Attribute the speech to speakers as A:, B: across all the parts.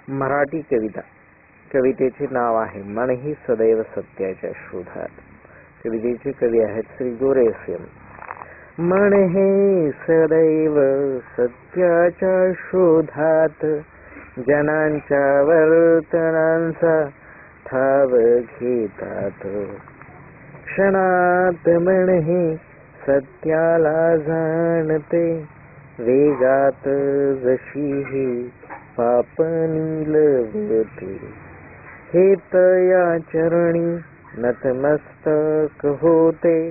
A: मराठी कविता. कवितेचे नाव आहे मन ही सदैव सत्याच्या शोधात. कवितेचे कवी आहेत श्री गोरेसियम. मन हे सदैव सत्याच्या शोधात, जनांच्या वर्तनांचा ठाव घेतात. क्षणात मन हे सत्याला जाणते, वेगात जशी ही पाप नीलवते. हे तया चरणी नतमस्तक होते,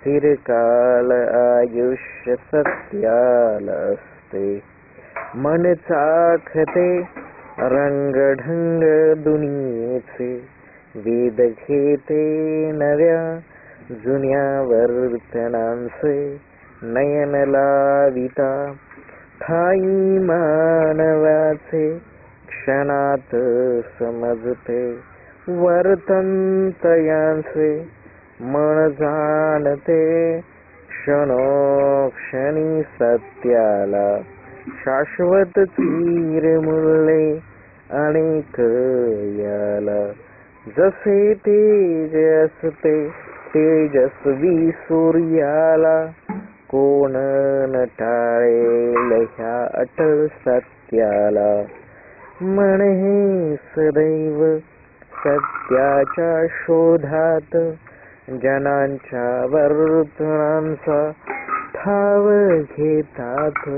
A: चिरकाल आयुष्य सत्याला असते. मन चाखते रंगढंग दुनियेचे, वेध घेते नव्या जुन्या वर्तनांचे. नयन लाविता ठाई मानवाचे, क्षणात समजते वर्तन तयांचे. मन जाणते क्षणोक्षणी सत्याला, शाश्वत चिरमुले अनेक याला. जसे तेज असते तेजस्वी सूर्याला, कोण न टाळेल ह्या अटळ सत्याला. मन हे सदैव सत्याच्या शोधात, जनांच्या वर्तनांचा ठाव घेतात.